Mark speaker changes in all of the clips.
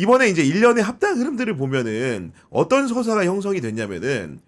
Speaker 1: 이번에 이제 일련의 합당 흐름들을 보면은 어떤 서사가 형성이 됐냐면은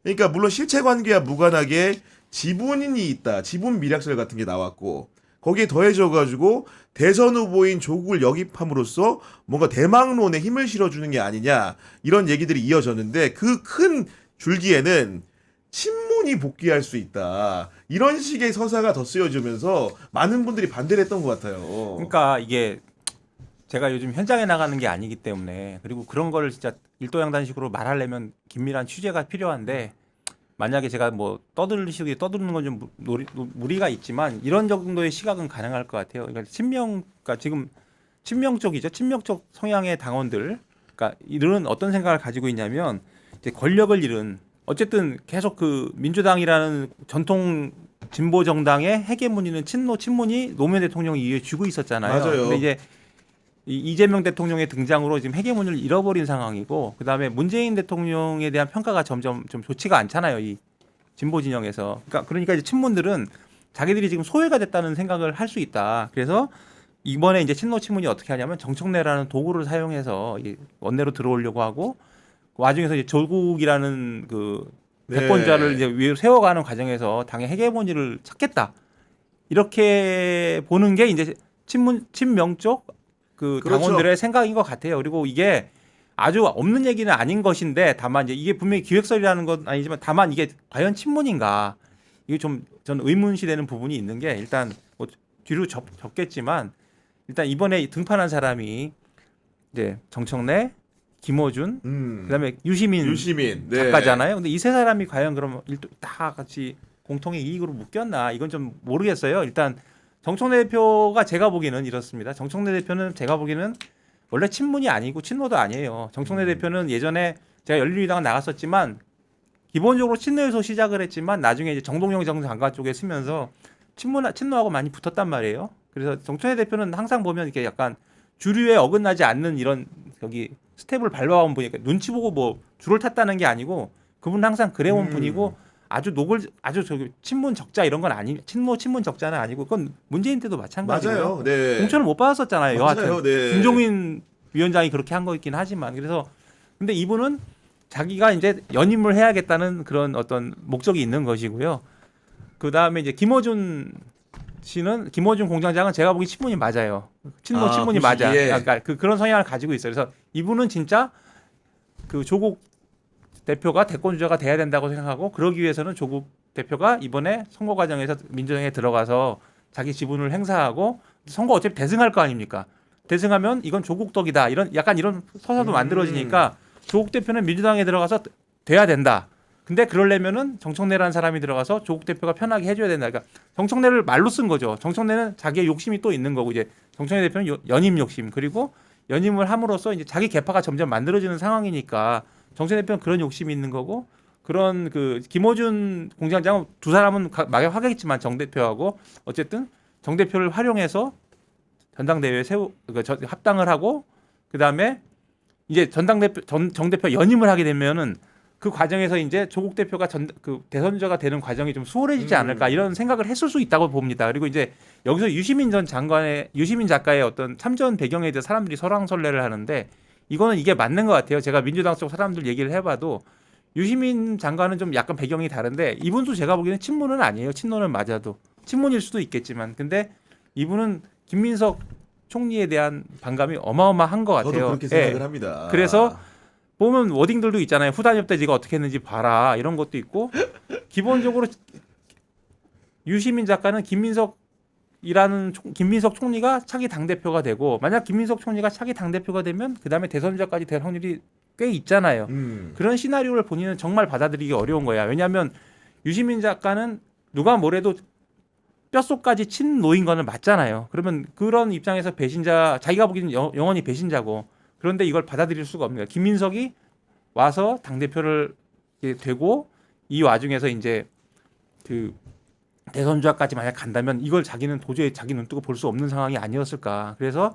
Speaker 1: 그러니까 물론 실체 관계와 무관하게 지분이 있다. 지분 미락설 같은 게 나왔고 거기에 더해져 가지고 대선 후보인 조국을 영입함으로써 뭔가 대망론에 힘을 실어주는 게 아니냐 이런 얘기들이 이어졌는데 그 큰 줄기에는 친문이 복귀할 수 있다. 이런 식의 서사가 더 쓰여지면서 많은 분들이 반대를 했던 것 같아요.
Speaker 2: 그러니까 이게 제가 요즘 현장에 나가는 게 아니기 때문에 그리고 그런 거를 진짜 일도양단식으로 말하려면 긴밀한 취재가 필요한데 만약에 제가 뭐 떠드는 건 좀 무리가 있지만 이런 정도의 시각은 가능할 것 같아요. 그러니까 그러니까 지금 친명 쪽이죠. 친명 쪽 성향의 당원들, 그러니까 이들은 어떤 생각을 가지고 있냐면 이제 권력을 잃은 어쨌든 계속 그 민주당이라는 전통 진보 정당의 헤게모니는 친문이 노무현 대통령이 이어주고 있었잖아요.
Speaker 1: 맞아요.
Speaker 2: 근데 이제 이재명 대통령의 등장으로 지금 헤게모니를 잃어버린 상황이고 그다음에 문재인 대통령에 대한 평가가 점점 좀 좋지가 않잖아요. 이 진보 진영에서. 그러니까 이제 친문들은 자기들이 지금 소외가 됐다는 생각을 할 수 있다. 그래서 이번에 이제 친노친문이 어떻게 하냐면 정청래라는 도구를 사용해서 원내로 들어오려고 하고 그 와중에서 이제 조국이라는 그 대권자를 이제 위에 세워가는 과정에서 당의 헤게모니를 찾겠다. 이렇게 보는 게 이제 친명 쪽 그
Speaker 1: 그렇죠.
Speaker 2: 당원들의 생각인 것 같아요. 그리고 이게 아주 없는 얘기는 아닌 것인데 다만 이제 이게 분명히 기획설이라는 건 아니지만 다만 이게 과연 친문인가 이게 좀 저는 의문시 되는 부분이 있는 게 일단 뭐 뒤로 접겠지만 일단 이번에 등판한 사람이 이제 정청래, 김어준, 그다음에 유시민
Speaker 1: 네.
Speaker 2: 작가잖아요. 근데 이 세 사람이 과연 그럼 다 같이 공통의 이익으로 묶였나 이건 좀 모르겠어요. 일단 정청래 대표가 제가 보기에는 이렇습니다. 정청래 대표는 제가 보기에는 원래 친문이 아니고 친노도 아니에요. 정청래 대표는 예전에 제가 열린우리당 나갔었지만 기본적으로 친노에서 시작을 했지만 나중에 이제 정동영 전 장관 쪽에 쓰면서 친노하고 많이 붙었단 말이에요. 그래서 정청래 대표는 항상 보면 이렇게 약간 주류에 어긋나지 않는 이런 여기 스텝을 밟아온 분이니까 눈치 보고 뭐 줄을 탔다는 게 아니고 그분은 항상 그래온 분이고 아주 저기 친문 적자 이런 건 아니 친문 적자는 아니고 그건 문재인 때도 마찬가지고요.
Speaker 1: 맞아요. 네.
Speaker 2: 공천을 못 받았었잖아요.
Speaker 1: 맞아요.
Speaker 2: 여하튼
Speaker 1: 네.
Speaker 2: 김종인 위원장이 그렇게 한 거있긴 하지만 그래서 근데 이분은 자기가 이제 연임을 해야겠다는 그런 어떤 목적이 있는 것이고요. 그 다음에 이제 김어준 공장장은 제가 보기 친문이 맞아요. 친문이 맞아. 그러니까 그런 성향을 가지고 있어요. 그래서 이분은 진짜 그 조국 대표가 대권 주자가 돼야 된다고 생각하고 그러기 위해서는 조국 대표가 이번에 선거 과정에서 민주당에 들어가서 자기 지분을 행사하고 선거 어차피 대승할 거 아닙니까? 대승하면 이건 조국 덕이다. 이런 약간 이런 서사도 만들어지니까 조국 대표는 민주당에 들어가서 돼야 된다. 근데 그러려면은 정청래라는 사람이 들어가서 조국 대표가 편하게 해줘야 된다. 그러니까 정청래를 말로 쓴 거죠. 정청래는 자기의 욕심이 또 있는 거고 이제 정청래 대표는 연임 욕심 그리고 연임을 함으로써 이제 자기 계파가 점점 만들어지는 상황이니까 정청래 대표는 그런 욕심이 있는 거고 그런 그 김어준 공장장은 두 사람은 막연하겠지만 정 대표하고 어쨌든 정 대표를 활용해서 전당대회에 합당을 하고 그 다음에 이제 정 대표 연임을 하게 되면은 그 과정에서 이제 조국 대표가 대선주자가 되는 과정이 좀 수월해지지 않을까 이런 생각을 했을 수 있다고 봅니다. 그리고 이제 여기서 유시민 작가의 어떤 참전 배경에 대해 사람들이 설왕설래를 하는데 이거는 이게 맞는 것 같아요. 제가 민주당 쪽 사람들 얘기를 해봐도 유시민 장관은 좀 약간 배경이 다른데 이분도 제가 보기에는 친문은 아니에요. 친노는 맞아도 친문일 수도 있겠지만 근데 이분은 김민석 총리에 대한 반감이 어마어마한 것 같아요.
Speaker 1: 저도 그렇게 생각을 합니다.
Speaker 2: 그래서 보면 워딩들도 있잖아요. 후단협 때 네가 어떻게 했는지 봐라 이런 것도 있고 기본적으로 유시민 작가는 김민석 총리가 차기 당대표가 되고 만약 김민석 총리가 차기 당대표가 되면 그다음에 대선주자까지 될 확률이 꽤 있잖아요. 그런 시나리오를 본인은 정말 받아들이기 어려운 거야. 왜냐하면 유시민 작가는 누가 뭐래도 뼛속까지 친노인 거는 맞잖아요. 그러면 그런 입장에서 자기가 보기에는 영원히 배신자고 그런데 이걸 받아들일 수가 없는 거예요. 김민석이 와서 당대표를 되고 이 와중에서 이제 그 대선주자까지 만약 간다면 이걸 자기는 도저히 자기 눈 뜨고 볼 수 없는 상황이 아니었을까. 그래서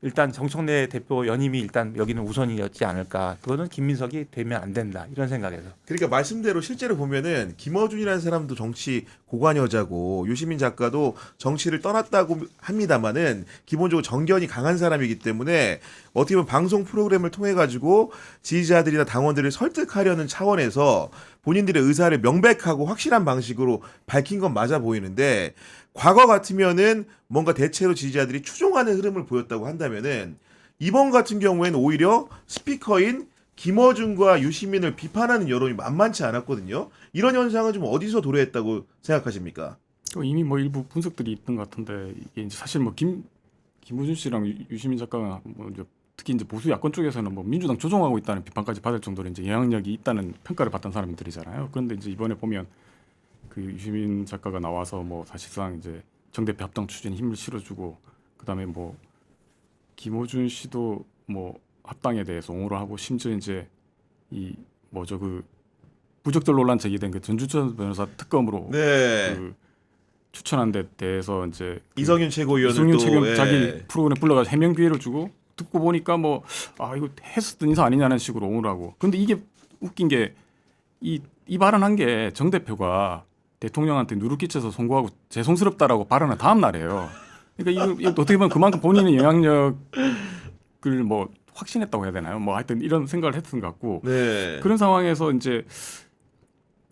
Speaker 2: 일단 정청래 대표 연임이 일단 여기는 우선이었지 않을까. 그거는 김민석이 되면 안 된다. 이런 생각에서.
Speaker 1: 그러니까 말씀대로 실제로 보면은 김어준이라는 사람도 정치 고관 여자고 유시민 작가도 정치를 떠났다고 합니다만은 기본적으로 정견이 강한 사람이기 때문에 어떻게 보면 방송 프로그램을 통해 가지고 지지자들이나 당원들을 설득하려는 차원에서 본인들의 의사를 명백하고 확실한 방식으로 밝힌 건 맞아 보이는데 과거 같으면은 뭔가 대체로 지지자들이 추종하는 흐름을 보였다고 한다면은 이번 같은 경우에는 오히려 스피커인 김어준과 유시민을 비판하는 여론이 만만치 않았거든요. 이런 현상은 좀 어디서 도래했다고 생각하십니까?
Speaker 3: 이미 뭐 일부 분석들이 있던 것 같은데 이게 이제 사실 뭐 김우준 씨랑 유시민 작가가 뭐 이제 특히 이제 보수 야권 쪽에서는 뭐 민주당 조종하고 있다는 비판까지 받을 정도로 이제 영향력이 있다는 평가를 받던 사람들이잖아요. 그런데 이제 이번에 보면 그 유시민 작가가 나와서 뭐 사실상 이제 정대표 합당 추진에 힘을 실어주고 그다음에 뭐 김어준 씨도 뭐 합당에 대해서 옹호를 하고 심지어 이제 이 뭐죠 그 부적절 논란 제기된 그 전주천 변호사 특검으로
Speaker 1: 네.
Speaker 3: 그 추천한 데 대해서 이제
Speaker 1: 이성윤 최고위원을
Speaker 3: 이성윤
Speaker 1: 또
Speaker 3: 최고
Speaker 1: 예.
Speaker 3: 자기 프로그램 불러가지고 해명 기회를 주고 듣고 보니까 뭐 이거 했었던 인사 아니냐는 식으로 옹호를 하고 근데 이게 웃긴 게 이 발언한 게 정 대표가 대통령한테 누를 끼쳐서 송구하고 죄송스럽다라고 발언한 다음 날이에요. 그러니까 이거 어떻게 보면 그만큼 본인의 영향력을 뭐 확신했다고 해야 되나요? 뭐 하여튼 이런 생각을 했던 것 같고
Speaker 1: 네.
Speaker 3: 그런 상황에서 이제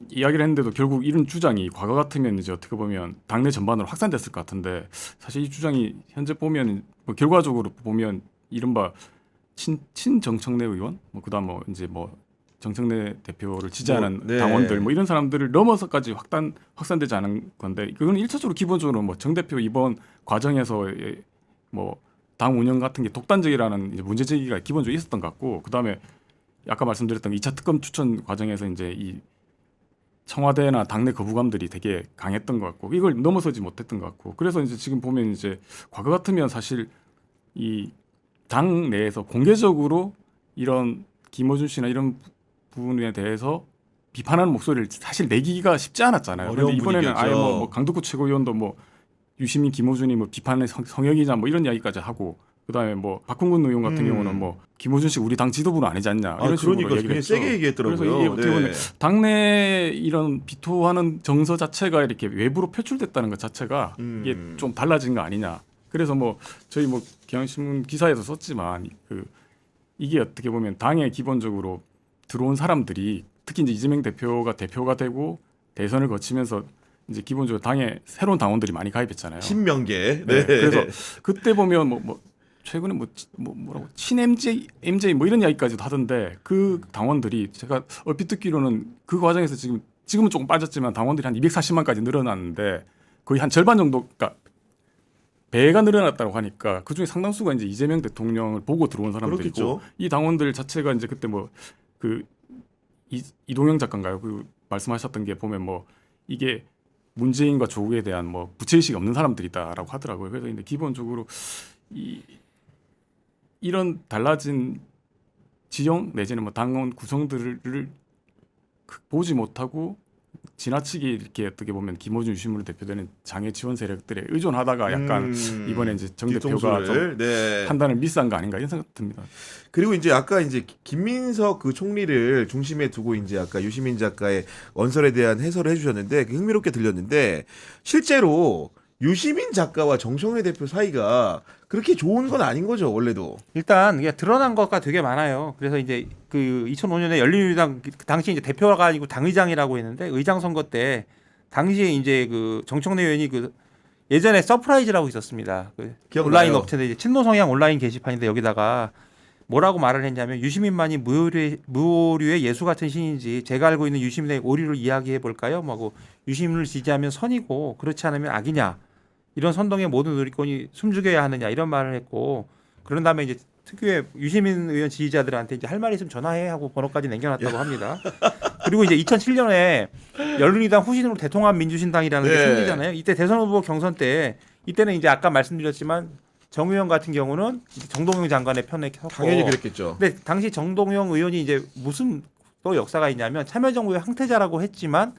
Speaker 3: 이야기를 했는데도 결국 이런 주장이 과거 같으면 이제 어떻게 보면 당내 전반으로 확산됐을 것 같은데 사실 이 주장이 현재 보면 뭐 결과적으로 보면 이른바 친정청래 의원 뭐 그다음 뭐 이제 뭐 정청래 대표를 지지하는
Speaker 1: 네.
Speaker 3: 당원들 뭐 이런 사람들을 넘어서까지 확산되지 않은 건데 그거는 일차적으로 기본적으로 뭐 정 대표 이번 과정에서 뭐 당 운영 같은 게 독단적이라는 이제 문제 제기가 기본적으로 있었던 것 같고 그다음에 아까 말씀드렸던 2차 특검 추천 과정에서 이제 이 청와대나 당내 거부감들이 되게 강했던 것 같고 이걸 넘어서지 못했던 것 같고 그래서 이제 지금 보면 이제 과거 같으면 사실 이 당 내에서 공개적으로 이런 김어준 씨나 이런 부분에 대해서 비판하는 목소리를 사실 내기가 쉽지 않았잖아요. 그런데
Speaker 1: 어려운
Speaker 3: 이번에는 아예
Speaker 1: 분위기였죠.
Speaker 3: 뭐 강덕구 최고위원도 뭐 유시민, 김어준이 뭐 비판의 성역이냐 뭐 이런 이야기까지 하고 그다음에 뭐 박홍근 의원 같은 경우는 뭐 김어준 씨 우리 당 지도부는 아니지 않냐 이런 식으로
Speaker 1: 그러니까
Speaker 3: 얘기를
Speaker 1: 굉장히
Speaker 3: 했죠.
Speaker 1: 세게 얘기했더라고요.
Speaker 3: 그래서 이게 어떻게 보면 당내 이런 비토하는 정서 자체가 이렇게 외부로 표출됐다는 것 자체가 이게 좀 달라진 거 아니냐. 그래서 뭐 저희 뭐 경향신문 기사에서 썼지만 이게 어떻게 보면 당에 기본적으로 들어온 사람들이 특히 이제 이재명 대표가 되고 대선을 거치면서 이제 기본적으로 당에 새로운 당원들이 많이 가입했잖아요.
Speaker 1: 신명계.
Speaker 3: 네.
Speaker 1: 네.
Speaker 3: 그래서 그때 보면 뭐 최근에 뭐라고 친 MJ 뭐 이런 이야기까지도 하던데 그 당원들이 제가 얼핏 듣기로는 그 과정에서 지금은 조금 빠졌지만 당원들이 한 240만까지 늘어났는데 거의 한 절반 정도 그러니까 배가 늘어났다고 하니까 그 중에 상당수가 이제 이재명 대통령을 보고 들어온 사람들이고
Speaker 1: 그렇겠죠.
Speaker 3: 이 당원들 자체가 이제 그때 뭐 그 이동영 작가인가요? 그 말씀하셨던 게 보면 뭐 이게 문재인과 조국에 대한 뭐 부채의식이 없는 사람들이다라고 하더라고요. 그래서 근데 기본적으로 이런 달라진 지형 내지는 뭐 당원 구성들을 보지 못하고 지나치게 이렇게 어떻게 보면 김어준 유시민으로 대표되는 장애 지원 세력들에 의존하다가 약간 이번에 이제 정 대표가 좀
Speaker 1: 네.
Speaker 3: 판단을 미스한 거 아닌가 이런 생각 듭니다.
Speaker 1: 그리고 이제 아까 이제 김민석 그 총리를 중심에 두고 이제 아까 유시민 작가의 언설에 대한 해설을 해주셨는데 흥미롭게 들렸는데 실제로 유시민 작가와 정청래 대표 사이가 그렇게 좋은 건 아닌 거죠 원래도.
Speaker 2: 일단 이게 드러난 것가 되게 많아요. 그래서 이제 그 2005년에 열린우리당 당시 이제 대표가 아니고 당의장이라고 했는데 의장 선거 때 당시에 이제 그 정청래 의원이 그 예전에 서프라이즈라고 있었습니다. 그
Speaker 1: 기억나요.
Speaker 2: 온라인 업체인데 이제 친노 성향 온라인 게시판인데 여기다가 뭐라고 말을 했냐면 유시민만이 무오류의 예수 같은 신인지 제가 알고 있는 유시민의 오류를 이야기해 볼까요? 뭐고 유시민을 지지하면 선이고 그렇지 않으면 악이냐? 이런 선동의 모든 누리꾼이 숨죽여야 하느냐 이런 말을 했고 그런 다음에 이제 특유의 유시민 의원 지지자들한테 이제 할 말이 있으면 전화해 하고 번호까지 남겨놨다고 합니다. 그리고 이제 2007년에 열린우리당 후신으로 대통합 민주신당이라는 게
Speaker 1: 네.
Speaker 2: 생기잖아요. 이때 대선 후보 경선 때 이때는 이제 아까 말씀드렸지만 정 의원 같은 경우는 정동영 장관의 편에 섰고
Speaker 1: 당연히 그랬겠죠.
Speaker 2: 근데 당시 정동영 의원이 이제 무슨 또 역사가 있냐면 참여정부의 항태자라고 했지만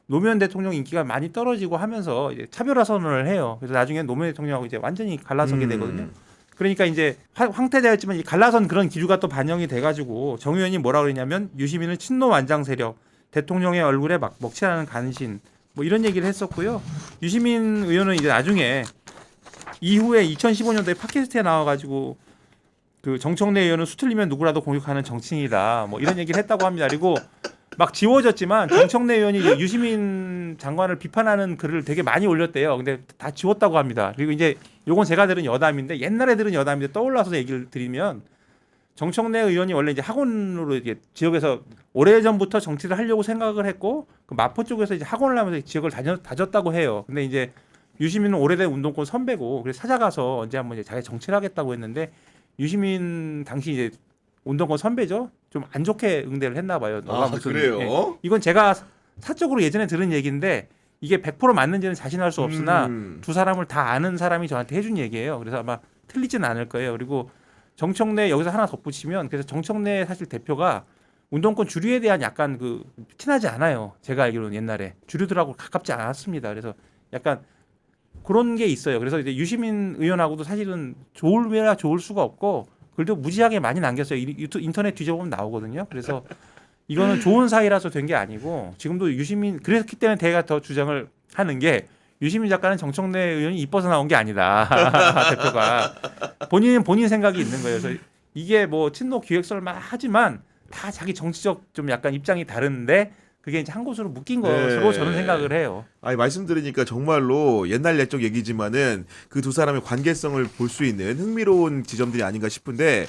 Speaker 2: 노무현 대통령 인기가 많이 떨어지고 하면서 이제 차별화 선언을 해요. 그래서 나중에 노무현 대통령하고 이제 완전히 갈라서게 되거든요. 그러니까 이제 황태자였지만 이 갈라선 그런 기류가 또 반영이 돼가지고 정 의원이 뭐라 그랬냐면 유시민은 친노 완장 세력, 대통령의 얼굴에 막 먹칠하는 간신 뭐 이런 얘기를 했었고요. 유시민 의원은 이제 나중에 이후에 2015년도에 팟캐스트에 나와가지고 그 정청래 의원은 수틀리면 누구라도 공격하는 정치인이다 뭐 이런 얘기를 했다고 합니다. 그리고 막 지워졌지만 정청래 의원이 유시민 장관을 비판하는 글을 되게 많이 올렸대요. 근데 다 지웠다고 합니다. 그리고 이제 요건 제가 들은 여담인데 옛날에 들은 여담인데 떠올라서 얘기를 드리면 정청래 의원이 원래 이제 학원으로 이게 지역에서 오래전부터 정치를 하려고 생각을 했고 그 마포 쪽에서 이제 학원을 하면서 지역을 다녔다고 해요. 근데 이제 유시민은 오래된 운동권 선배고 그래서 찾아가서 언제 한번 이제 자기 정치를 하겠다고 했는데 유시민 당시 이제 운동권 선배죠. 좀 안 좋게 응대를 했나 봐요. 너가 무슨
Speaker 1: 그래요?
Speaker 2: 예. 이건 제가 사적으로 예전에 들은 얘기인데 이게 100% 맞는지는 자신할 수 없으나 두 사람을 다 아는 사람이 저한테 해준 얘기예요. 그래서 아마 틀리지는 않을 거예요. 그리고 정청래 여기서 하나 덧붙이면 그래서 정청래 사실 대표가 운동권 주류에 대한 약간 그 티나지 않아요. 제가 알기로는 옛날에 주류들하고 가깝지 않았습니다. 그래서 약간 그런 게 있어요. 그래서 이제 유시민 의원하고도 사실은 좋을래야 좋을 수가 없고 글도 무지하게 많이 남겼어요. 인터넷 뒤져보면 나오거든요. 그래서 이거는 좋은 사이라서 된 게 아니고 지금도 유시민 그랬기 때문에 제가 더 주장을 하는 게 유시민 작가는 정청래 의원이 이뻐서 나온 게 아니다. 대표가 본인은 본인 생각이 있는 거예요. 그래서 이게 뭐 친노 기획설 막 하지만 다 자기 정치적 좀 약간 입장이 다른데 그게 이제 한 곳으로 묶인 것으로 저는 생각을 해요.
Speaker 1: 아니 말씀드리니까 정말로 옛날 옛적 얘기지만은 그 두 사람의 관계성을 볼 수 있는 흥미로운 지점들이 아닌가 싶은데